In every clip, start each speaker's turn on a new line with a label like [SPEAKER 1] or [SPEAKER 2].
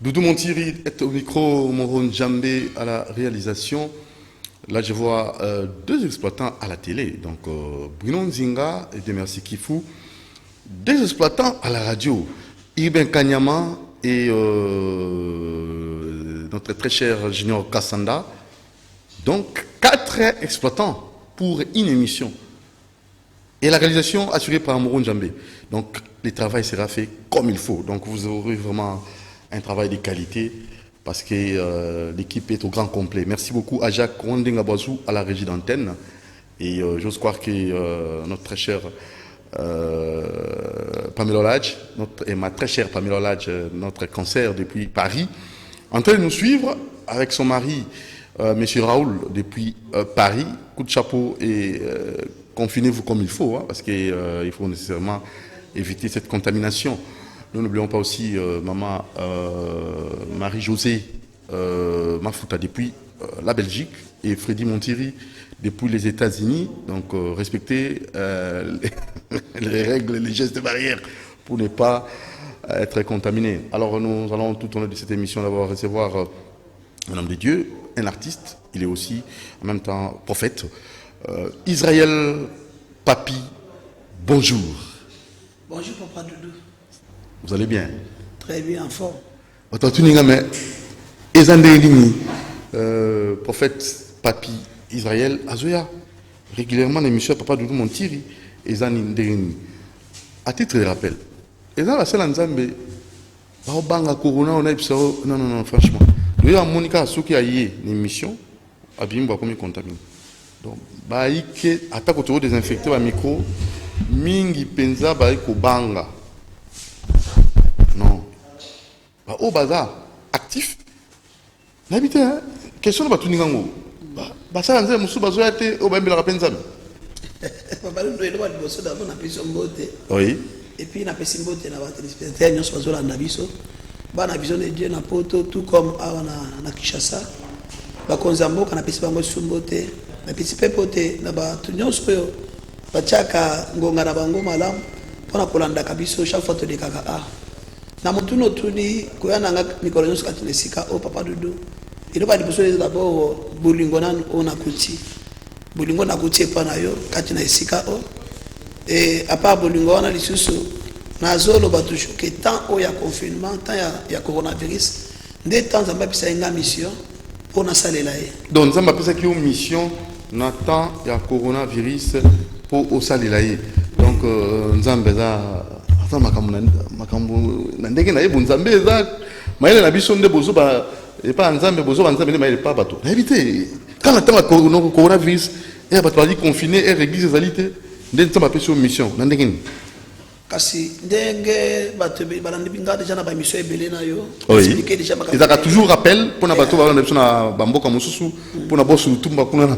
[SPEAKER 1] Doudou Montiri est au micro, Moron Djambé à la réalisation. Là, je vois deux exploitants à la télé. Donc, Bruno Nzinga et Demersi Kifou. Deux exploitants à la radio. Iben Kanyama et notre très cher Junior Kassanda. Donc, 4 exploitants pour une émission. Et la réalisation assurée par Moron Djambé. Donc, le travail sera fait comme il faut. Donc, vous aurez vraiment un travail de qualité parce que l'équipe est au grand complet. Merci beaucoup à Jacques Rondingabazou à la régie d'antenne. Et j'ose croire que notre très cher Pamela Ladj, et ma très chère Pamela Ladj, notre cancer depuis Paris, en train de nous suivre avec son mari, Monsieur Raoul, depuis Paris. Coup de chapeau et confinez-vous comme il faut, hein, parce qu'il faut nécessairement éviter cette contamination. Nous n'oublions pas aussi maman Marie-Josée Mafouta depuis la Belgique et Freddy Montiri depuis les États-Unis. Donc respectez les règles, les gestes barrières pour ne pas être contaminé. Alors nous allons tout au long de cette émission d'abord recevoir un homme de Dieu, un artiste. Il est aussi en même temps prophète. Israël Papi, bonjour.
[SPEAKER 2] Bonjour Papa Doudou.
[SPEAKER 1] Vous allez bien?
[SPEAKER 2] Très bien, en forme.
[SPEAKER 1] Prophète Papi Israël Azoya, régulièrement l'émission Papa Doudou Montiri, Ezani Nderini. À titre de rappel, Ezan la seule Nzambe, Banga Corona, on a non, franchement. Nous avons Monica Souki a yé l'émission, Abimba comme contaminé. Donc, Baïke, attaque autour désinfecté, le micro, Mingi Penza, Baïko Banga. Non. Au bazar, actif. N'habitez, hein? Question de Batunigango. Ça, on a Moussou Bazoyate, au Bambela Rapenzam.
[SPEAKER 2] Papa Doudou, il doit être bossé d'abord, on a pris son beauté.
[SPEAKER 1] Oui.
[SPEAKER 2] Et puis, on a pris son beauté, on a pris son beauté, on a pris son beauté. On a besoin de Dieu, on a poto, tout comme on a Kishasa. On a pris son beauté, on a pris son beauté. On a pris son beauté, on a pris son beauté. On a pris son beauté, on a pris son beauté. On a pris son beauté, chaque fois que kaka na mutuno tuni kuyana nga mikolo nyonso kati lesika o Papa Doudou ilo ba liboso d'abord bolingo nan ona kuti bolingo na kuti pa na yo kati na esika o et à part bolingo wana lisusu na zolo batusho que tant o ya confinement tant ya coronavirus nde temps zamba pisa nga mission pour na salela e
[SPEAKER 1] donc zamba pisa ki mission na temps ya coronavirus pour o salela e donc nzambe za makambo na ndenge na ye bonzambe eza maele na biso nde bozo ba et pas nzambe bozo ba nzambe maele pas bato na éviter quand la temps coronavirus et bato bali confiné et église ezalité nde nzambe apesi mission na ndenge ni
[SPEAKER 2] kasi ndenge bato balandi binga déjà na ba mission ebele na yo
[SPEAKER 1] expliquer déjà makambo ezaka toujours rappel pour na bato ba na biso na bamboka mususu pour na boss lutumba kuna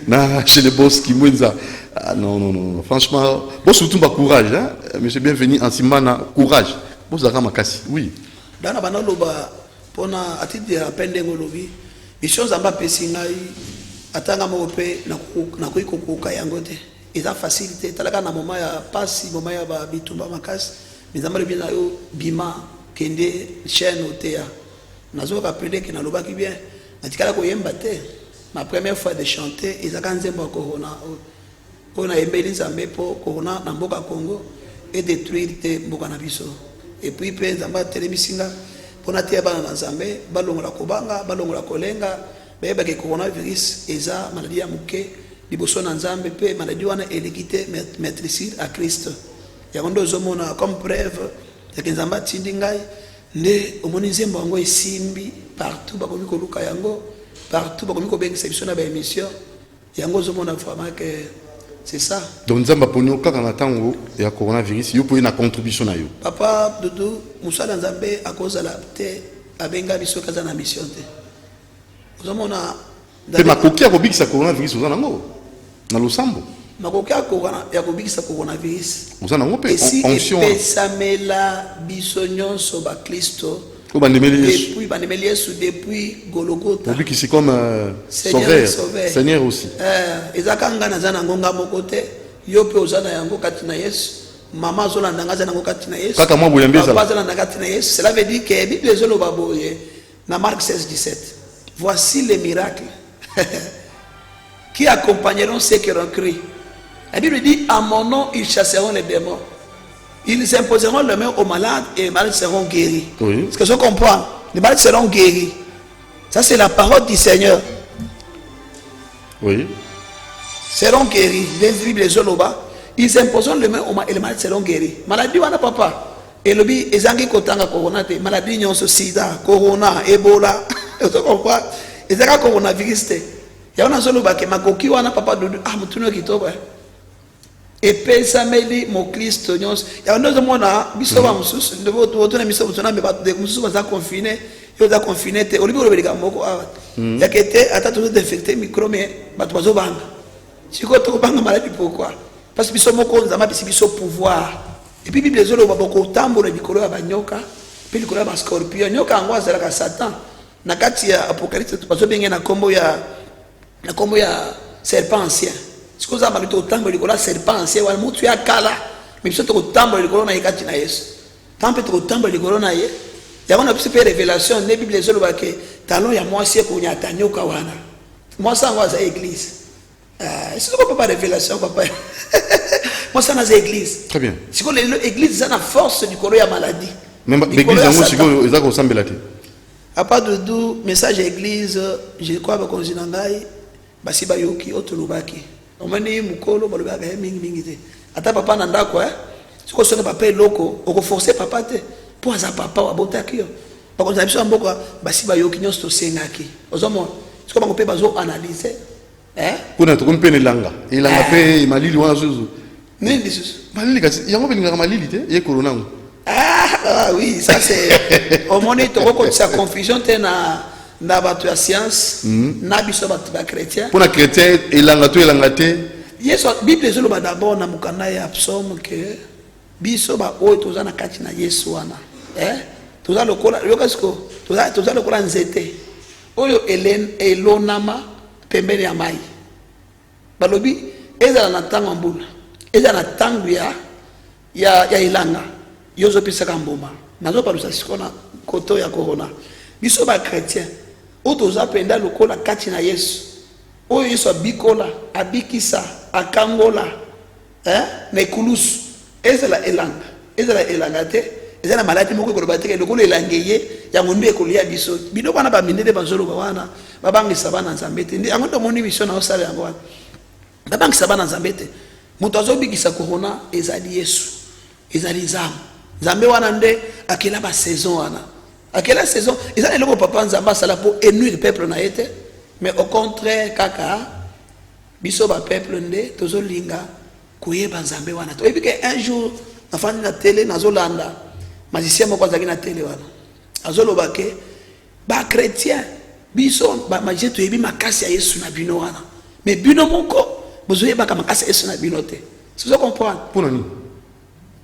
[SPEAKER 1] na chez les boss qui mwenza. Ah, non, franchement, boss lutumba courage, hein? Monsieur bienvenu en Simana, courage. Boss Zaka Makasi, oui.
[SPEAKER 2] Dans la banane loba pona à titre de rappel ndengo lobi mission zamba pesi ngai atanga mo pe na koikokoka yango te eza facilité talaka na moment ya pasi moment ya ba bitumba makasi bizamba le bien na yo bima kende chaîne otea nazo rappeler que na loba ki bien natikala ko yemba te ma première fois de chanter ezaka nzembo corona on a aimé les amis pour corona na mboka Congo et détruire te mboka na biso et puis pe zamba telebisinga pona te bana na Nzambe balongola kobanga balongola kolenga beba ke coronavirus eza maladie ya muke liboso na Nzambe pe maladie wana elikite maîtrise à Christ ya ndo zomona comme preuve ya Nzamba tindi ngai ne omoni nzembo yango esimbi partout bakomi koluka yango partout bakomi ko bengisa biso na ba émission yango zomona vraiment que c'est ça.
[SPEAKER 1] Donc nzamba ponyo kaka na tango ya coronavirus yo po na contribution na yo.
[SPEAKER 2] Papa Doudou musala Nzambe akozala te abenga biso kaza na mission te. Ozomona
[SPEAKER 1] pe makoki akobikisa coronavirus ozana ngo na losambo.
[SPEAKER 2] Makoki ya kobikisa coronavirus.
[SPEAKER 1] Ozana ngo pe
[SPEAKER 2] onction. Pesamela biso nyonso ba Kristo.
[SPEAKER 1] Depuis
[SPEAKER 2] Bandemeli Yesu depuis Golgotha.
[SPEAKER 1] Depuis qui c'est comme Seigneur aussi.
[SPEAKER 2] Ezaka nga na zana ngonga moko te yo pe ozana yango kati na Yesu maman zolanda ngaza nango kati na Yesu.
[SPEAKER 1] Kaka mwa boyembe ça.
[SPEAKER 2] Papa zolanda kati na Yesu. Cela veut dire que la Bible zoloba boye na Marc 16:17. Voici les miracles qui accompagneront ceux qui auront cru. La Bible dit à mon nom ils chasseront les démons. Ils imposeront les mains aux malades et les malades seront guéris.
[SPEAKER 1] Oui.
[SPEAKER 2] Est-ce que je comprends? Les malades seront guéris. Ça c'est la parole du Seigneur.
[SPEAKER 1] Oui.
[SPEAKER 2] Seront guéris. Ils imposeront les mains aux malades et les malades seront guéris. Maladie wana papa. Et le bi ezangi kotanga corona te. Maladie nyonso sida, corona, Ebola. Tu comprends? Ezanga coronavirus te. Ya wana zoloba ke makoki wana papa dodo mutuno kitoko. Epesameli mo Kristo nyonso. Ya wana zomona biso ba mususu ndebo tona biso tona me ba de mususu baza confiné. Yo za confiné te. Olibi olobelika moko awa. Ya kete ata tout défecté micro mais bato bazobanga. Siko to banga maladie pourquoi? Parce que biso moko nzama biso pouvoir. Et puis Bible zolo ba boko tambola bikolo ya banyoka, puis likolo ya ba scorpion. Nyoka ngo azala ka Satan. Na kati ya Apocalypse tu paso benga na kombo ya serpent ancien. Siko za malito tambola likolo ya serpent ancien wa mutu ya kala. Mais biso to tambola likolo na yekati na Yesu. Tampe to tambola likolo na ye. Ya wana biso pe révélation ne Bible zolo ba ke talon ya mwasi ko nyata nyoka wana. Mwasi ngo za église. Est-ce que papa révélation papa? Moi ça dans l'église.
[SPEAKER 1] Très bien.
[SPEAKER 2] Si l'église ça la force du colo ya maladie.
[SPEAKER 1] Même l'église yango siko ezako sambela te.
[SPEAKER 2] À part de dou message église, je crois ba konzina ngai basi ba yoki otulubaki. Omani mukolo balobaka mingi te. Ata papa na ndako siko sona papa loko oko forcer papa te. Pour ça papa wa botaki yo. Ba konzina biso mboka basi ba yoki nyonso sengaki. Ozomo siko ba ko pe bazo analyser.
[SPEAKER 1] Kuna to kompene langa. Ilanga pe malili wana zuzu.
[SPEAKER 2] Nini lisusu?
[SPEAKER 1] Malili kasi yango belingaka malili te ye corona ngo.
[SPEAKER 2] Ah oui, ça c'est au moment où sa confusion te na batu ya science, na biso batu ba chrétien.
[SPEAKER 1] Pour na chrétien ilanga to ilanga te.
[SPEAKER 2] Yesu Bible zolo ba d'abord na mukanda ya psaume que biso ba oyo toza na kati na Yesu wana. Toza lokola yokasko, toza lokola nzete. Oyo elonama pembeni ya mai. Balobi ezala na tango mbula. Ezala na tango ya ilanga. Yozo pisaka mboma. Nazo palusa sikona koto ya corona. Biso ba chrétien. Otoza penda lokola kati na Yesu. Oyo Yesu abikola, abikisa, akangola. Nekulusu. Ezala elanga. Ezala elanga te. Ezala malati moko ko bateke lokola elangeye ya ngonde ekolia biso. Bino bana ba mindele bazolo ba wana. Babangisa bana nzambe te. Yango to moni mission na osala yango wana. Babangisa bana nzambe te. Mutu azobikisa corona ezali Yesu. Ezali nzambe. Nzambe wana nde akela ba saison wana. Akela saison ezali loko papa nzamba sala pour énuire peuple na yete. Mais au contraire kaka biso ba peuple nde tozolinga kuyeba nzambe wana. To ebike un jour nafandi na télé nazolanda magicien moko azaki na télé wana. Azoloba ke ba chrétien biso ba magicien to yebi makasi ya Yesu na bino wana. Mais bino moko bozoyeba ka makasi ya Yesu na bino te. Si vous comprenez?
[SPEAKER 1] Pour nani?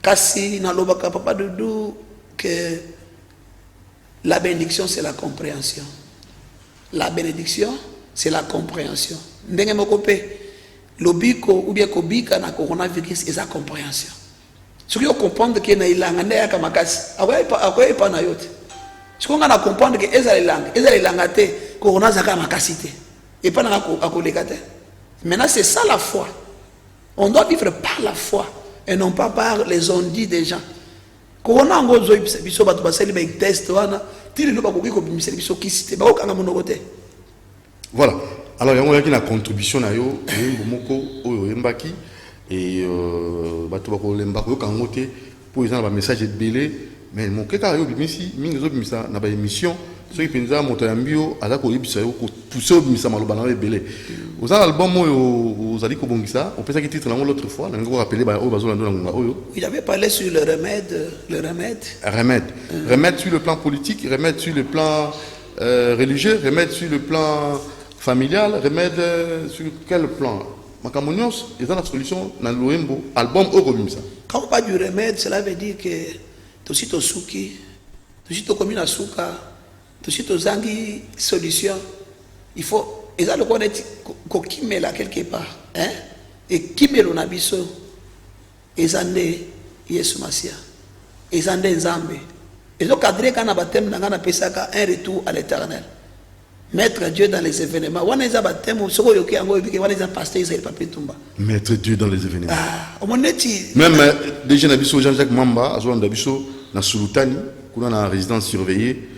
[SPEAKER 2] Kasi na lobaka papa Doudou que la bénédiction c'est la compréhension. La bénédiction c'est la compréhension. Ndenge moko pe lobiko ou bien kobika na coronavirus c'est la compréhension. Ce qui vous comprendre que na ilanga nde yaka makasi. Akoye pa na yote. Ce qu'on a comprendre que ezala ilanga te corona zaka makasi te. Et pas na akoleka te. Maintenant c'est ça la foi. On doit vivre par la foi et non pas par les ondits des gens. Corona ngo zo biso batu basali ba test wana tili lo bakoki ko bimiseli biso kisite ba okanga monoko te.
[SPEAKER 1] Voilà. Alors yango yaki na contribution na yo moko oyo embaki et batu bako lemba ko kango te pour ils ont ba message belé mais mon keka yo bimisi mingi zo bimisa na ba émission ceux qui penza moto ya mbio ala ko yebisa yo ko pousser bimisa maloba na belé. Aux albums aux ali ko bongisa on peut ça qui titre l'autre fois on va rappeler ba o bazo lando na oyo.
[SPEAKER 2] Il avait parlé sur le remède.
[SPEAKER 1] Remède sur le plan politique, remède sur le plan religieux, remède sur le plan familial, remède sur quel plan? Makamonios, ils ont la solution dans l'Oembo, album Oromimsa.
[SPEAKER 2] Quand on parle du remède, cela veut dire que tout si to suki, tout si to commune asuka, tout si to zangi solution, il faut, ils ont le connaître qu'on kimela quelque part, hein? Et kimelo nabiso, ils ont Yesu Masia. Ils ont des nzambe. Ils ont cadré quand on a baptême, on a pesaka un retour à l'éternel. Mettre Dieu dans les événements. On a baptême, on a pasteur Israël Papi Tumba.
[SPEAKER 1] Mettre Dieu dans les événements.
[SPEAKER 2] Même
[SPEAKER 1] déjà Nabiso Jean-Jacques Mamba, Azouan Nabiso, na Sultani, qu'on a en résidence surveillée.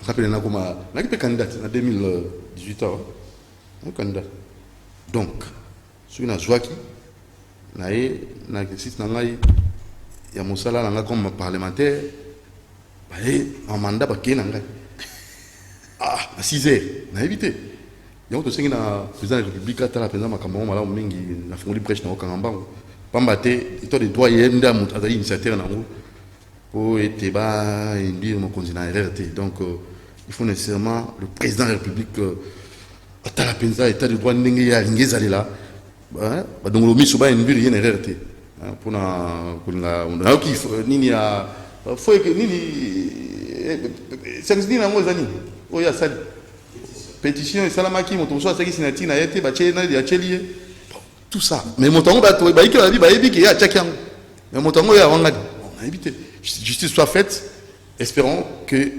[SPEAKER 1] On rappelle na comme na qui candidat en 2018 ans. Un candidat. Donc, celui na Zouaki, na exercice na ngai ya mosala na comme parlementaire, en mandat ba ke na ngai. À 6 heures, on a évité. Il y a un président de la République, qui a président de la Fonds prêche dans le Kangamba. Pambate, il y a des droits, il y a des initiateurs pour être induire mon continent RRT. Donc, il faut nécessairement le président de la République, à la Penza, état de droit, il y a une là. Donc, le ministre va induire une RRT. Pour la qui n'y a faut que c'est que ni oh ya sali pétition et salamaki moto so asaki sinati na yete ba chena ya chelie tout ça mais motongo ba to ba ikela ba yebiki ya chakiang mais motongo ya wanga on a évité justice soit faite espérons que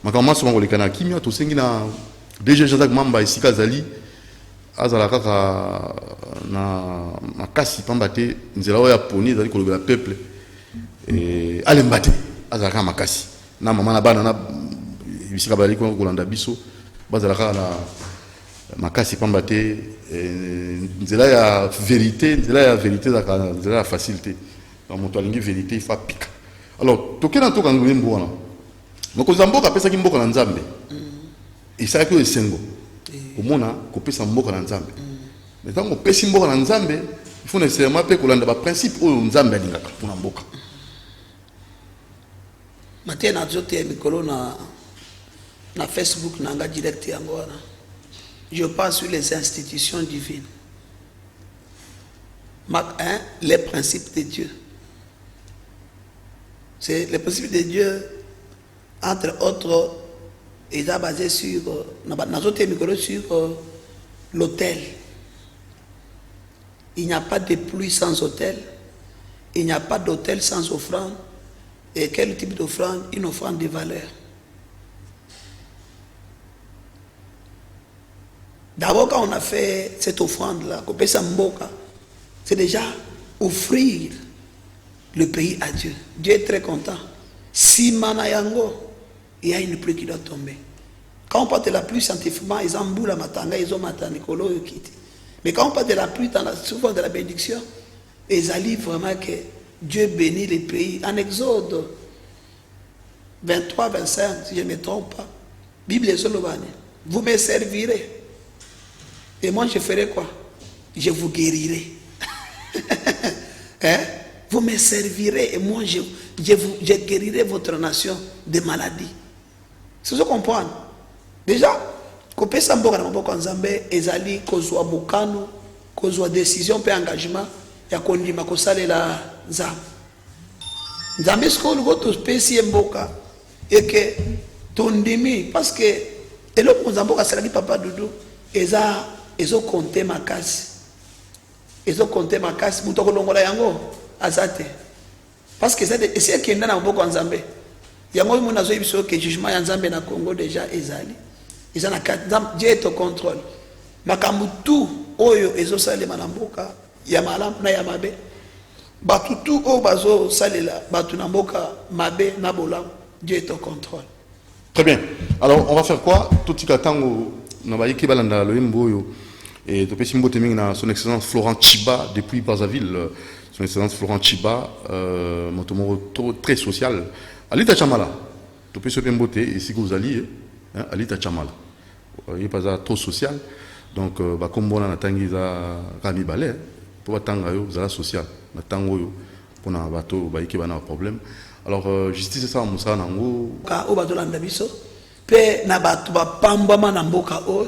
[SPEAKER 1] makama so ngole kana kimia to sengi na DG Jacques Mamba isika zali azala kaka na makasi pambate nzela oya poni zali kolobela peuple et alembate azala kaka makasi na mama na bana na bisika bali ko kolanda biso bazala kaka na makasi pambate nzela ya vérité nzela ya facilité na moto alingi vérité il faut pika alors tokena to kango mbo wana mokoza mboka pesa ki mboka na nzambe isaka ko esengo omona kopesa mboka na nzambe mais tant kopesa mboka na nzambe il faut nécessairement pe kolanda ba principe oyo nzambe alingaka pona mboka
[SPEAKER 2] matin na zote mikolo na Facebook nanga direct yango wana je passe sur les institutions divines. Marc 1, les principes de Dieu. C'est les principes de Dieu, entre autres, ils sont basés sur l'autel. Il n'y a pas de pluie sans autel. Il n'y a pas d'autel sans offrande. Et quel type d'offrande? Une offrande de valeur. D'abord, quand on a fait cette offrande-là, c'est déjà offrir le pays à Dieu. Dieu est très content. Si Manayango, il y a une pluie qui doit tomber. Quand on parle de la pluie scientifiquement, ils ont boule à matanga, ils ont matanikolo, mais quand on parle de la pluie, souvent de la bénédiction, ils allient vraiment que Dieu bénit les pays. En Exode 23, 25, si je ne me trompe pas, Bible est sur le banni. Vous me servirez. Et moi, je ferai quoi? Je vous guérirai. Hein? Vous me servirez et moi, je guérirai votre nation de maladies. C'est ce qu'on comprend. Déjà, quand on a beaucoup de Zambé, ezali kozwa bokano, kozwa décision pe engagement, ya kondima kosale la Zambé. Zambé sko lugo to spécie mboka et que tondimi parce que et le Mozamboka sala papa Doudou ezo compter ma casse. Ezo compter ma casse muto ko longola yango azate. Parce que c'est c'est qui ndana mboko Nzambe. Yango mona zo ibiso que jugement ya Nzambe na Congo déjà ezali. Ils ont un Dieu est au contrôle. Makambutu oyo ezo salema na mboka ya malamu na ya mabe. Batutu o bazo salela batu na mboka mabe na bolam. Dieu est au contrôle.
[SPEAKER 1] Très bien. Alors on va faire quoi? Tout tika tango na ba yiki balanda lo imboyo et to pesi mbote mingi na son excellence Florent Chiba depuis Brazzaville. Son excellence Florent Chiba motomoro très social. Alita Chamala. To pesi mbote et si vous alliez Alita Chamala. Il n'est pas trop social. Donc, comme on a tangi za rami balé, pour tanga yo za social, na tango yo pour na bateau ba yiki bana problème. Alors justice ça musa nango
[SPEAKER 2] ka o bato landa biso pe na bato ba pamba na mboka o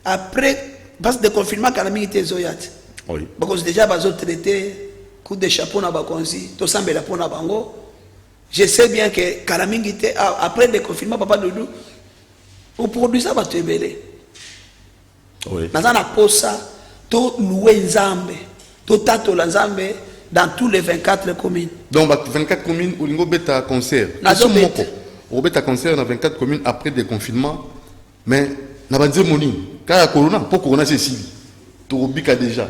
[SPEAKER 2] après parce de confinement kana mingi te zoyat.
[SPEAKER 1] Oui.
[SPEAKER 2] Parce déjà bazo traité coup de chapeau na ba konzi to sambela pona bango. Je sais bien que kana mingi te après le confinement papa Doudou au produit ça va te belé.
[SPEAKER 1] Oui.
[SPEAKER 2] Nazana posa to louer nzambe to tato la nzambe dans tous les 24 communes.
[SPEAKER 1] Donc 24 communes où lingo beta concert.
[SPEAKER 2] Nazo beta.
[SPEAKER 1] On beta concert dans 24 communes après des confinements. Mais na banze moni ka corona pour corona c'est si. To bika déjà.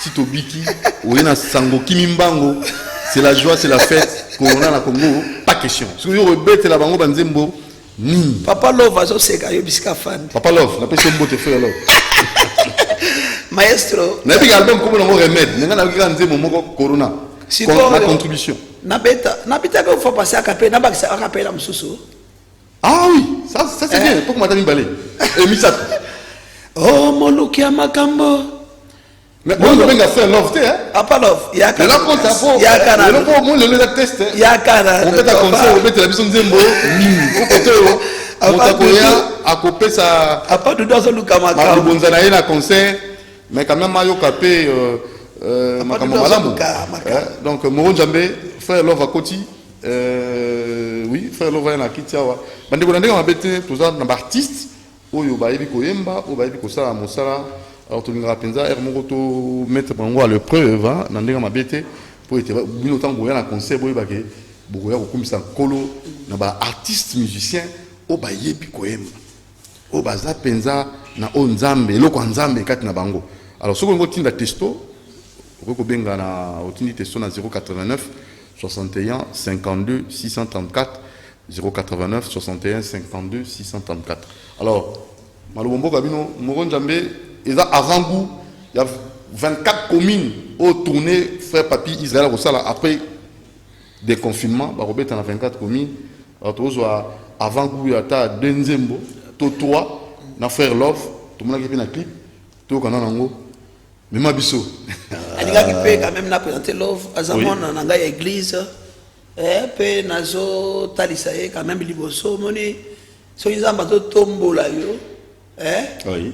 [SPEAKER 1] Si to biki, ou na sango kimimbango, c'est la joie, c'est la fête. Corona na Congo, pas question. Si vous beta la bango banzembo ni.
[SPEAKER 2] Papa Love azo seka yo bisika fan.
[SPEAKER 1] Papa Love, la personne bote frère Love.
[SPEAKER 2] Maestro.
[SPEAKER 1] Na bi album comme no remède, nga na bika nzembo moko corona. Ma contribution.
[SPEAKER 2] Na beta ko faut passer à capé, na ba à capé la msusu.
[SPEAKER 1] Ah oui, ça c'est bien, pour que madame Balé. Et Misat.
[SPEAKER 2] Oh molukia makambo.
[SPEAKER 1] Mais on doit bien faire love, hein?
[SPEAKER 2] Papa Love, il y a
[SPEAKER 1] quand là compte à
[SPEAKER 2] il y a quand
[SPEAKER 1] le pour moi le test.
[SPEAKER 2] Il y a quand
[SPEAKER 1] on peut ta concert, on peut la mission Zembo. Faut que Motakoya a coupé sa
[SPEAKER 2] à pas de dans le Luka
[SPEAKER 1] ma bonzana na concert, mais quand même Mayo capé makambo malamu. Donc Moron Djambé frère love à Koti oui, frère love na Kitiawa. Bande ko ndenge mabete toza na artiste oyo ba yebi koyemba, o ba yebi kosala mosala. Alors tout le monde pensa Hermoto mettre bango à l'épreuve na ndenge mabete pour être bino tango ya na concert boye ba ke boya ko kumisa kolo na ba artiste musicien o ba yebi koyemba. O ba za penza na o nzambe loko nzambe kati na bango. Alors ce qu'on va tinda testo ko benga na otindi testo na 089 61 52 634 089 61 52 634. Alors malobombo kabino Moron Djambé et ça avant il y a 24 communes au tourné frère papi Israël Rosala après des confinements bah Robert en a 24 communes alors avant goût il y a ta Denzembo to 3 na frère Love tout le monde qui fait un clip tout quand on ngo même abisso
[SPEAKER 2] alika qui peut quand même na présenter Love azamon na nga église pe nazo talisa quand même liboso moni so izamba to tombola yo
[SPEAKER 1] oui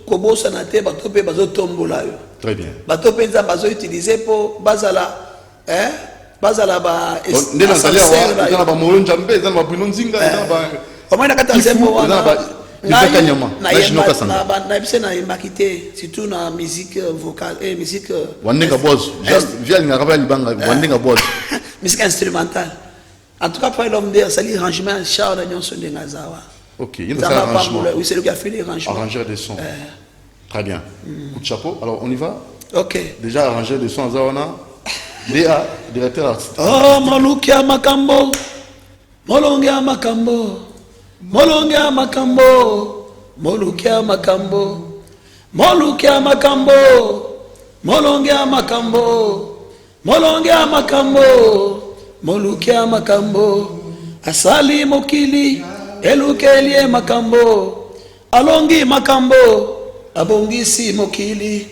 [SPEAKER 2] kobosa na te bato pe bazo tombola yo
[SPEAKER 1] très bien
[SPEAKER 2] bato pe nza bazo utiliser pour bazala bazala ba
[SPEAKER 1] ndena zalia wa ba Moron Djambé za ba Bruno Nzinga za ba
[SPEAKER 2] comment na kata zembo wana
[SPEAKER 1] na
[SPEAKER 2] bise na imbakité surtout na musique vocale et musique
[SPEAKER 1] wandenga boss via ngakaba libanga wandenga boss
[SPEAKER 2] musique instrumentale en tout cas pour l'homme dire sali arrangement Charles Nyonso ndenga zawa.
[SPEAKER 1] Ok, il y a un arrangement.
[SPEAKER 2] Oui, c'est lui qui a fait les arrangements.
[SPEAKER 1] Arrangeur des sons. Très bien. Coup de chapeau. Alors, on y va.
[SPEAKER 2] Ok.
[SPEAKER 1] Déjà, arrangeur des sons, Zawana. DA, directeur artistique.
[SPEAKER 2] Oh, Molukia Makambo. Molongia Makambo. Molongia Makambo. Molukia Makambo. Molukia Makambo. Molongia Makambo. Molongia Makambo. Molukia Makambo. Asali Mokili. Elukelie makambo, alongi makambo, abongisi mokili,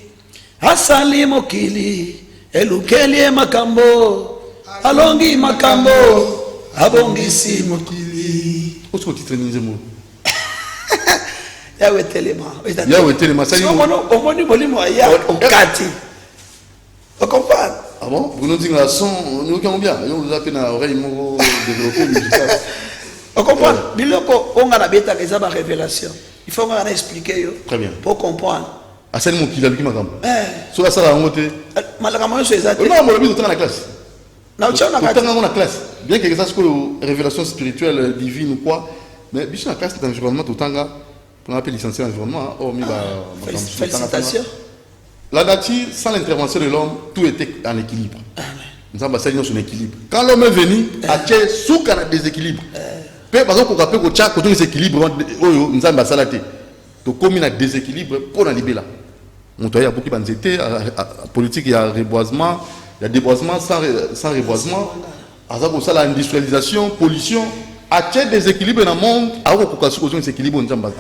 [SPEAKER 2] asali mokili, elukelie makambo, alongi makambo, abongisi mokili.
[SPEAKER 1] Qu'est-ce que tu titres Nzembo?
[SPEAKER 2] Yawe telema.
[SPEAKER 1] Yawe telema. Ça y est.
[SPEAKER 2] On m'a dit bolimo ya okati. On comprend?
[SPEAKER 1] Ah bon? Bruno Nzinga son, nous qui bien. On vous a fait na oreille mo développer musical.
[SPEAKER 2] On comprend. Biloko on a la bêta les aba révélation. Il faut qu'on expliquer yo.
[SPEAKER 1] Très bien.
[SPEAKER 2] Pour comprendre.
[SPEAKER 1] Asali mokili aluki makambo. So la sala ngote.
[SPEAKER 2] Malaka mo so ezate.
[SPEAKER 1] Non, mo lobi dans la classe.
[SPEAKER 2] Na uchana
[SPEAKER 1] dans la classe. Bien que ça soit révélation spirituelle divine ou quoi, mais biso na classe d'environnement tout tanga. On appelle licencié en environnement. Oh mi ba.
[SPEAKER 2] Félicitations.
[SPEAKER 1] La nature sans l'intervention de l'homme, tout était en équilibre. Nous avons basé sur l'équilibre. Quand l'homme est venu, à Tché, sous un déséquilibre. Peu par exemple, quand on a un déséquilibre, nous avons basé la tête. Donc, comme il y a un déséquilibre, pour la libérer. Il y a beaucoup de politique, il y a reboisement, il y a déboisement sans reboisement. Il y a l'industrialisation, pollution. À Tché, déséquilibre dans le monde, à vous pour un déséquilibre, nous avons basé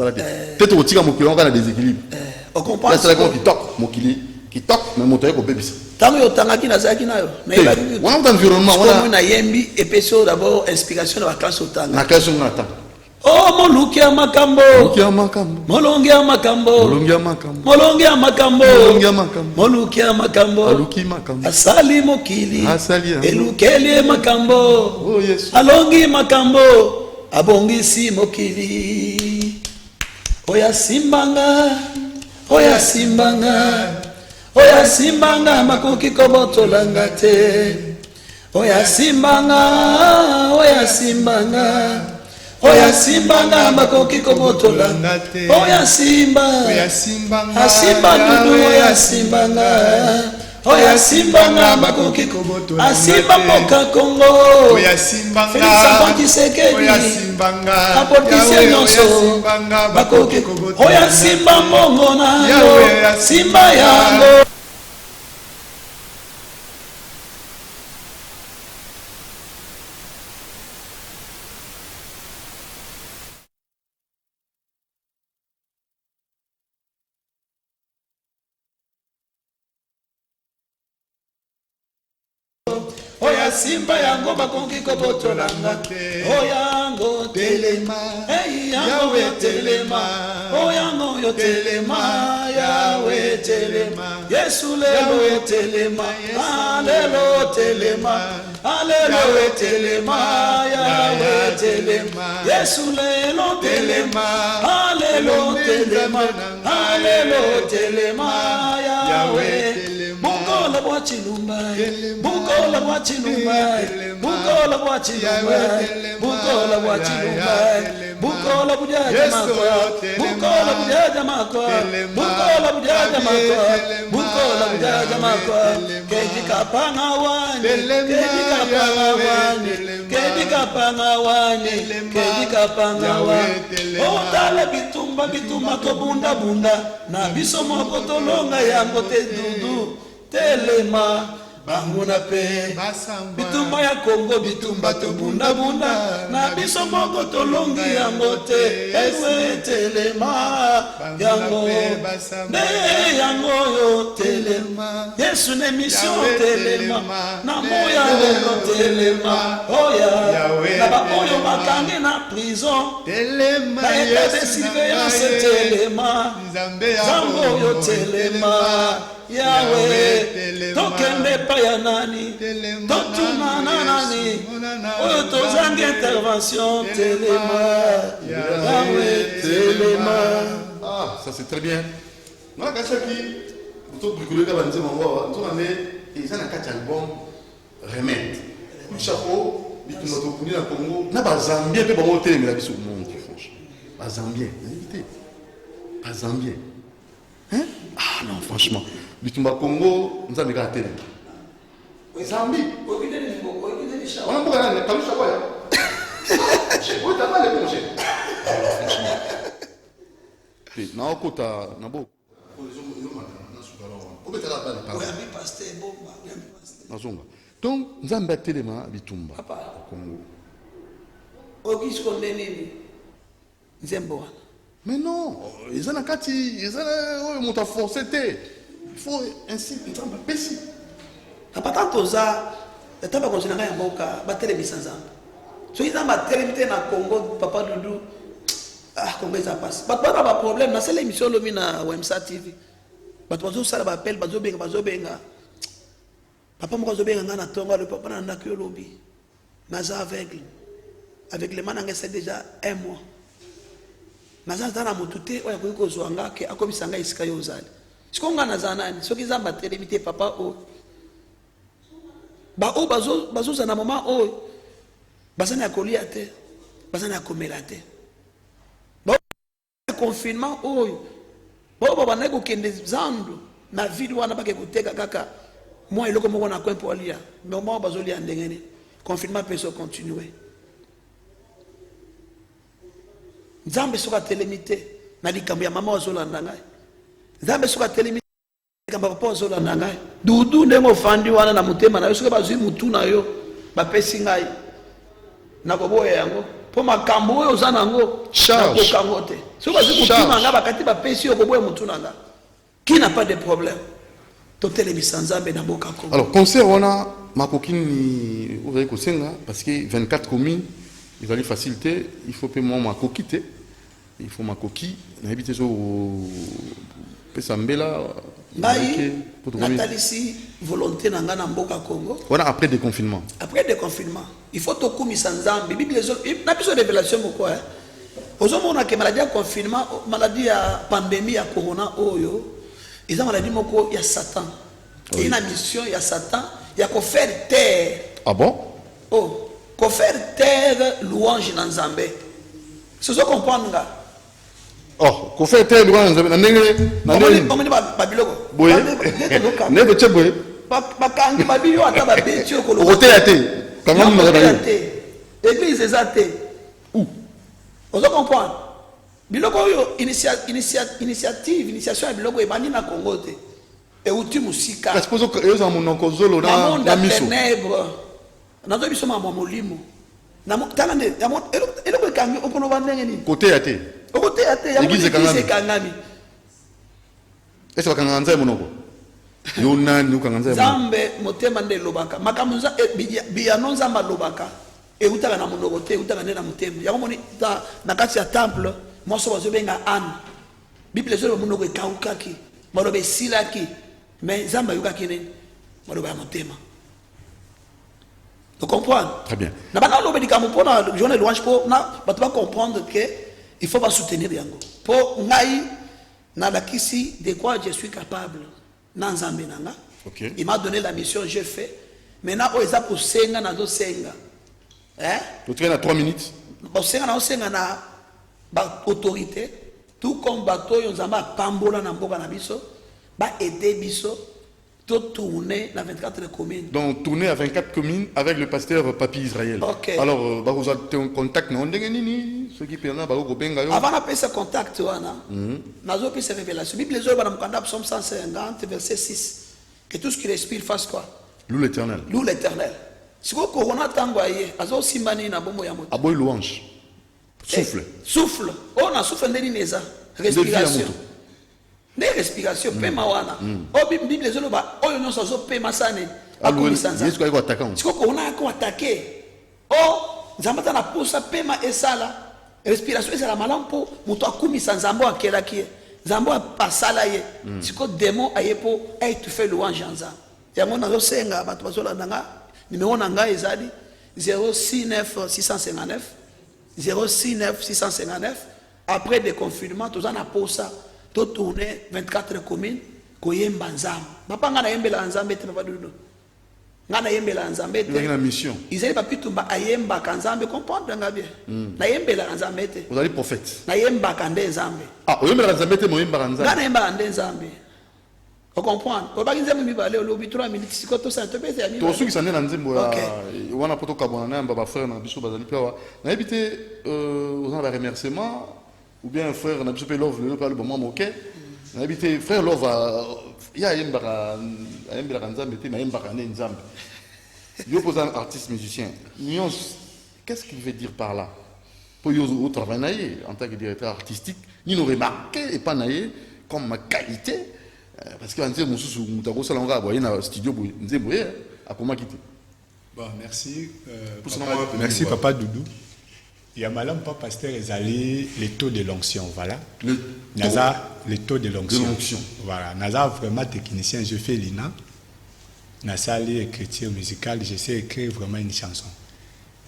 [SPEAKER 1] la tête. Peut-être que vous avez un déséquilibre.
[SPEAKER 2] On comprend.
[SPEAKER 1] C'est la qui toque, qui toque, mais mon toque au bébé.
[SPEAKER 2] Tango yo tangaki na zaki na yo.
[SPEAKER 1] On a un environnement,
[SPEAKER 2] on a yembi et peso d'abord inspiration de la classe au tanga.
[SPEAKER 1] La classe on attend.
[SPEAKER 2] Oh molukia makambo.
[SPEAKER 1] Molukia makambo.
[SPEAKER 2] Molongia makambo.
[SPEAKER 1] Molongia makambo.
[SPEAKER 2] Molongia makambo.
[SPEAKER 1] Molongia makambo.
[SPEAKER 2] Molukia makambo.
[SPEAKER 1] Aluki makambo.
[SPEAKER 2] Asali mokili.
[SPEAKER 1] Asali.
[SPEAKER 2] Elukelie makambo.
[SPEAKER 1] Oh yes.
[SPEAKER 2] Alongi makambo. Abongisi mokili. Oya simbanga. Oya simbanga. oya simbanga makoki kobotolanga te. Oya simbanga, oya simbanga, oya simbanga makoki kobotolanga te. Oya simba, asimba dudu oya simbanga. Oya simbanga makoki kobotolanga te. Asimba mboka Kongo. Oya simbanga, Félix Antoine Tshisekedi. Oya simbanga, aportise nyonso makoki kobotolanga. Oya simba mbongo na yo, simba yango. Oya simba yango bakongi kobotolanga te. Oyango telema, hey Yawe telema. Oyango yo telema, Yawe telema. Yesu lelo telema, alelo telema, alelo telema, Yawe telema. Yesu lelo telema, alelo telema, alelo telema, Yawe. Bukola bwa chilumba, bukola bwa chilumba, bukola bwa chilumba, bukola bwa chilumba, bukola bujaja makwa, bukola bujaja makwa, bukola bujaja makwa, bukola bujaja makwa. Kejika panga wani, kejika panga wani, kejika panga wani, kejika panga wani. Otala bitumba bitumba to bunda bunda, na biso moko tolonga yango te dudu. Telema banguna pe bitumba ya Kongo bitumba to bunda bunda na biso moko tolongi yango te. Ewe telema yango ne yango yo telema. Yesu ne mission telema na moya lelo telema. Oya na ba oyo bakangi na prison telema. Na état de surveillance telema. Zango yo telema. Yahweh, tokende pa ya nani, totuna na nani, oyo tozangi intervention telema, Yahweh telema.
[SPEAKER 1] Ah, ça c'est très bien. Moi, quand je dis, tout bricolé comme on dit, tout on est, ils ont un quatre albums remède. Coup de chapeau, ils ont autopuni dans le Congo. Na pas Zambien, peut pas monter mais la vie sur le monde, franchement. Pas Zambien, évitez. Pas Zambien. Hein? Ah non, franchement. Bitumba Congo, nous avons gâté. Zambie. On a beaucoup de temps. On a mal de manger. Na okota na bo. Donc, nous avons battu les mains à Bitumba Congo.
[SPEAKER 2] Ogis Kondenini. Zembo.
[SPEAKER 1] Mais non, ils ont un kati, ils ont forcé. Il faut ainsi, ils ont pas pessi.
[SPEAKER 2] Pas tant ça, et t'as pas continué à boka, battre les bisanzam. So ils ont battu les na Congo, papa Doudou. Ah, Congo ça passe. Pas pas problème, na c'est l'émission Lomina Wemsa TV. Ba tozo sala ba appel, ba zobenga. Papa mo zobenga ngana tonga le papa na kyo lobi. Naza aveugle. Avec les mananga c'est déjà un mois. Naza zana mutute oya ko zwanga ke akomisa isika yozali. Sikonga naza nani soki zamba telemite papa o ba o bazo za na mama o bazana ya kolia te bazana ya komela te ba confinement o ba na ko kende zandu na vidi wana bake kuteka kaka moi eloko moko na kwempo alia mais moi bazo lia ndengene confinement peut se continuer. Nzambe soka telemite na likambo ya mama ozolanda ngai. Nzambe soka telemite kamba papa ozolanda ngai. Dudu ndengo fandi wana na mutema na yo soka bazwi mutu na yo bapesi ngai. Na koboya yango po makambo oyo ozana ngo
[SPEAKER 1] charge
[SPEAKER 2] kango te. Soka bazwi mutuna nga bakati bapesi yo koboya mutu na nga. Qui n'a pas de problème? To telemisa Nzambe na boka ko.
[SPEAKER 1] Alors concert wana makokini ouvrir ko senga parce que 24 communes il va lui faciliter, il faut payer moi ma coquille. Il faut ma coquille. N'habite sur Pesambela.
[SPEAKER 2] Nathalie si volonté n'a pas mboka Congo.
[SPEAKER 1] Voilà après déconfinement.
[SPEAKER 2] Après déconfinement, il faut tout couper sans Nzambe. Bible les autres, n'a pas de révélation pourquoi. Aux hommes on a que maladie à confinement, maladie à pandémie à corona oyo. Ils ont maladie moko, il y a Satan. Il y a une mission, il y a Satan, il y a qu'on faire taire.
[SPEAKER 1] Ah bon?
[SPEAKER 2] Oh, qu'on faire taire louange dans Zambé. C'est ce qu'on comprend, là.
[SPEAKER 1] Oh, qu'on fait taire louange dans Zambé.
[SPEAKER 2] On me dit Babiloko.
[SPEAKER 1] Oui. N'est-ce pas oui?
[SPEAKER 2] Bakangi Babilo ata babetio ko.
[SPEAKER 1] Côté athée. Comment on a dit?
[SPEAKER 2] Église est athée. Où? On doit comprendre. Biloko yo initiation ya biloko ebandi na Congo te. Et outi musika.
[SPEAKER 1] Parce que eux ont mon oncle Zolo dans la mission.
[SPEAKER 2] Nazo biso ma molimo. Na tanga ne eloko kangi okono bandenge ni.
[SPEAKER 1] Côté athée.
[SPEAKER 2] Côté athée ya église kangami.
[SPEAKER 1] Est-ce que kanganza monoko? Yo nani kanganza monoko?
[SPEAKER 2] Zambe motema nde lobaka. Makamunza biano nzamba lobaka. Et utaka na monoko te, utaka na motema. Ya komoni na kati ya temple, moso bazo benga ane. Bible zo monoko ekaukaki. Malobe silaki. Mais zamba yukaki nini? Malobe ya motema. Tu comprends?
[SPEAKER 1] Très bien.
[SPEAKER 2] Na baka lobe dikamu pona journée louange pour na batu ba comprendre que il faut pas soutenir yango. Pour ngai na lakisi de quoi je suis capable. Na nzambe nanga.
[SPEAKER 1] OK.
[SPEAKER 2] Il m'a donné la mission, j'ai fait. Maintenant o eza pour senga na do senga. Hein?
[SPEAKER 1] Tu traînes à 3 minutes.
[SPEAKER 2] Bo senga na ba autorité tout comme bato yo nzamba pambola na mboka na biso ba aider biso de tourner la 24 communes.
[SPEAKER 1] Donc, tourner à 24 communes avec le pasteur Papi Israël.
[SPEAKER 2] Ok.
[SPEAKER 1] Alors, vous avez un contact, non? Ceux qui perdent,
[SPEAKER 2] avant d'appeler ce contact, nous avons pris ces révélations. Bible, les hommes, Psaume 150, verset 6. Que tout ce qui respire fasse quoi?
[SPEAKER 1] Loue l'éternel.
[SPEAKER 2] Loue l'éternel. Si vous corona tango aye, azo simbani na bombo ya moto.
[SPEAKER 1] Aboy louange. Souffle.
[SPEAKER 2] Souffle. On a souffle ndeni neza. Respiration. Ne respiration pema wana. O Bible zo ba oyo nyonso zo pema sane.
[SPEAKER 1] Akomisanza. Yesu ko attaquant.
[SPEAKER 2] Si ko na ko attaquer. O nzambata na posa pema esala. Respiration ezala malampo muto akumisa nzambo akelaki. Nzambo apasala ye. Siko démon ayepo étouffer louange nza. Yango nazo senga bato bazola nanga. Numéro nanga ezali 069 659 069 659. Après des confinements, tous en a pour ça. Tout tourner 24 communes. Koyemba nzambe. Papa ngana yembela nzambe te papa dudu. Ngana yembela nzambe te.
[SPEAKER 1] Il y a une mission.
[SPEAKER 2] Ils allaient pas pitumba ayemba kanzambe comprendre nga bien. Na yembela nzambe te.
[SPEAKER 1] Vous allez prophète.
[SPEAKER 2] Na yemba kande nzambe.
[SPEAKER 1] Ah, oyembela nzambe te moyemba nzambe.
[SPEAKER 2] Ngana yemba kande nzambe. Vous comprenez? Au bas nzambe mi balé au lobby 3 minutes si ko to ça te pèse ya mi.
[SPEAKER 1] To su ki sané na nzembo ya wana poto kabona na baba frère na biso bazali pewa. Na habité aux en remerciement ou bien frère na biso pe love le pas le bon moment OK. Na habité frère love ya yembara nzambe te na yembara ne nzambe. Yo pose un artiste musicien. Nuance, qu'est-ce qu'il veut dire par là? Pour yo au travail en tant que directeur artistique, ni nous remarquer et pas naïe comme ma qualité. Parce que Anzé Moussou Moutago Salanga a un studio à comment quitter.
[SPEAKER 3] Bon, merci. Merci Papa Doudou. Il y a madame Papa Pasteur est allé les taux de l'onction, voilà. Les taux de l'onction. Voilà. Naza vraiment technicien, je fais l'INA. Naza allé écriture musicale, je sais écrire vraiment une chanson.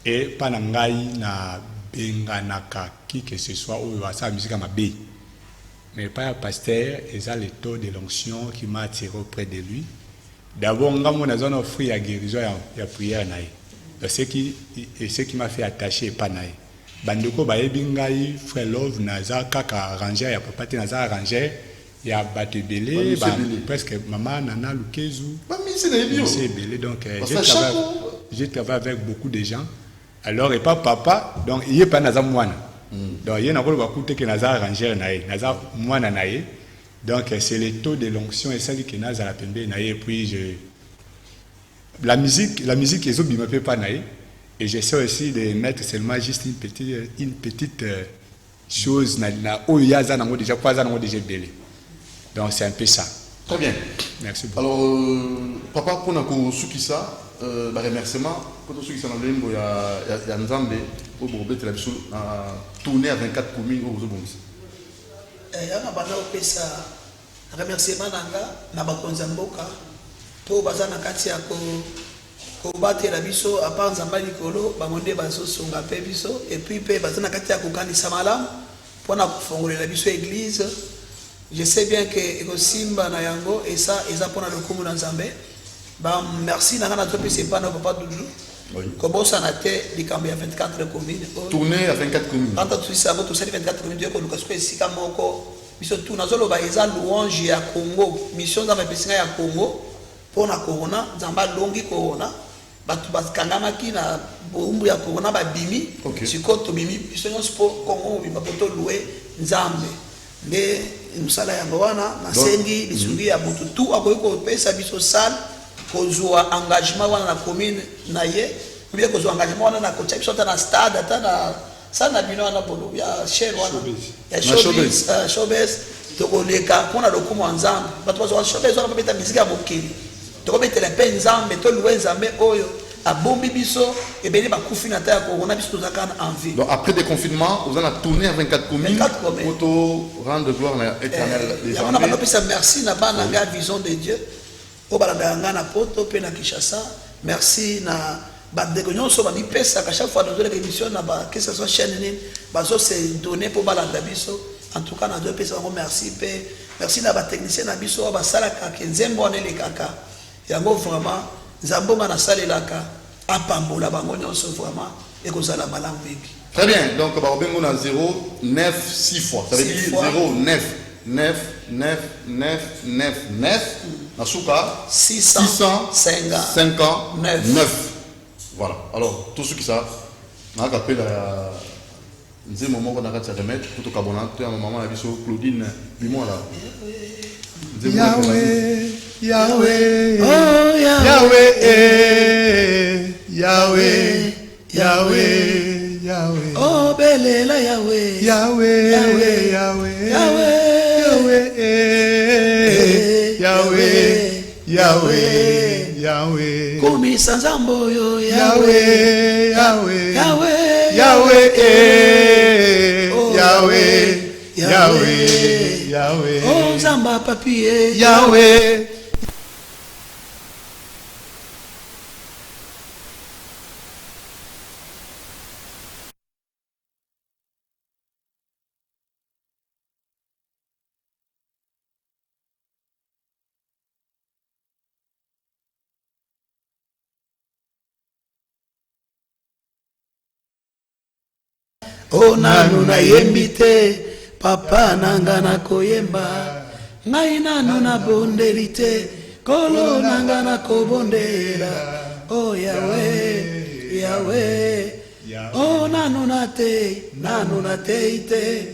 [SPEAKER 3] Et Panangai na benganaka qui que ce soit ou sa musique à ma baie. Mais pas pasteur, il a le taux de l'onction qui m'a attiré auprès de lui. D'abord, on a offert la guérison et la prière. Ce qui m'a fait attacher, pas naï. Bandoko baebingai frère Love naza kaka arrangé, ya papa te naza arrangé, ya batte belé, presque maman nana lukezu. C'est belé donc je travaille avec beaucoup de gens. Alors et pas papa, donc il est pas naza moine. Donc il y a un que naza arrangé naza moine naïe. Donc c'est le taux de l'onction et celle qui naza la pembe naïe. Puis la musique les autres ne me pas naïe. Et j'essaie aussi de mettre seulement juste une petite chose où il y a déjà pas déjà belé. Donc c'est un peu ça.
[SPEAKER 1] Très bien.
[SPEAKER 3] Merci beaucoup.
[SPEAKER 1] Alors papa pour nous ça remerciement pour ceux qui sont dans le limbo il y a Nzambe au Borobé télévision tourner à 24 communes au Zobongi.
[SPEAKER 2] Il y a un remerciement na bakonza mboka pour bazana kati ya ko batela biso apa nzamba likolo bamonde bazo songa pe biso et puis pe bazana kati ya kokanisa malamu pona kofongolela biso église Je sais bien que Simba na yango et ça pour le coup dans Zambé. Bah merci na na c'est pas na papa Doudou. Oui. Comme ça na té les cambier 24 communes.
[SPEAKER 1] Tourner à 24 communes.
[SPEAKER 2] Quand tu sais ça, tu sais 24 communes que Lucas ko ici comme ko biso tout na zolo ba eza louange ya Congo. Mission za pesinga ya Congo pour na corona, Zamba longi corona. Batu bakangama ki na bombu ya corona ba bimi. Sikoto bimi biso no sport Congo bi ba poto louer Nzambe. Mais nous sommes na sengi bisungi ya butu tout akoyiko pesa biso sal kozwa engagement wana na commune na ye bien kozwa engagement wana na kocha biso na stade ata na sana bino wana bolo ya cher wana ya showbiz to koleka pona lokumu Nzambe bato bazwa showbiz wana beta musique ya mokili to kobetela pe Nzambe to louer Nzambe oyo abombi biso et beni ba kufi na ta corona biso to zakana en vie.
[SPEAKER 1] Donc après des confinements, vous allez tourner à 24 communes pour rendre gloire à l'Éternel des armées.
[SPEAKER 2] On a merci na bana nga vision de Dieu. Au balanda nga na poto pe na Kinshasa. Merci na ba de nyonso ba bipesa ka chaque fois dans les émissions na ba que ce soit chaîne ni ba zo se donner pour balanda biso. En tout cas na deux pesa merci pe merci na ba technicien na biso ba sala ka kenzembo na le kaka. Yango vraiment Zambonga na salelaka apambola bango nyonso vraiment et kozala malamu mingi.
[SPEAKER 1] Très bien, donc barobengo na 0 9 6 fois. Ça veut dire 0 9 9 9 9 9 9 na suka 600 50 9. Voilà. Alors tout ce qui ça na appelle à nzé moment qu'on a qu'à remettre pour tout cabonant tu maman la biso Claudine bimo là.
[SPEAKER 3] Yahweh, Yahweh, oh Yahweh, Yahweh, Yahweh, Yahweh,
[SPEAKER 2] oh belela Yahweh,
[SPEAKER 3] Yahweh, Yahweh, Yahweh, Yahweh, Yahweh, Yahweh, Yahweh,
[SPEAKER 2] Kumi sanzambo yo
[SPEAKER 3] Yahweh, Yahweh,
[SPEAKER 2] Yahweh,
[SPEAKER 3] Yahweh, Yahweh, Yahweh, Yahweh,
[SPEAKER 2] oh Zamba papier,
[SPEAKER 3] Yahweh.
[SPEAKER 2] Oh nanu na yembite papa nanga na koyemba ngai nanu na bondelite kolo nanga na kobondela oh Yahweh Yahweh oh nanu na te ite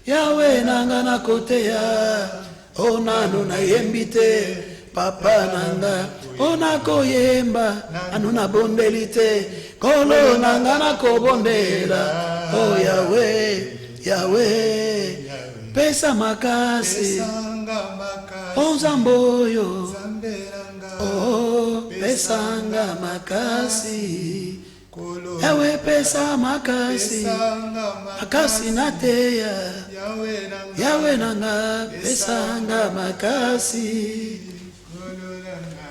[SPEAKER 2] Yahweh nanga na koteya oh nanu na yembite papa nanga oh na koyemba anu na bondelite kolo nanga na kobondela oh Yahweh Yahweh pesa makasi oh Zamboyo oh pesanga makasi Yahweh pesa makasi makasi nateya Yahweh nanga pesanga makasi.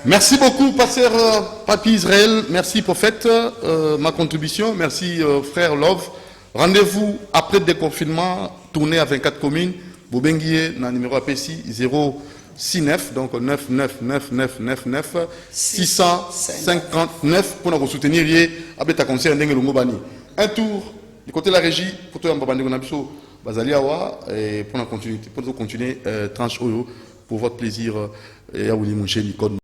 [SPEAKER 1] Merci beaucoup, pasteur Papi Israël. Merci, prophète, ma contribution. Merci, frère Love. Rendez-vous après le déconfinement, tournée à 24 communes. Bobenguié, dans le numéro APC 069, donc 99999 659 pour nous soutenir. Avec ta concert, un tour du côté de la régie pour toi, et pour continuer tranche pour votre plaisir. Et à vous, mon cher Nicole.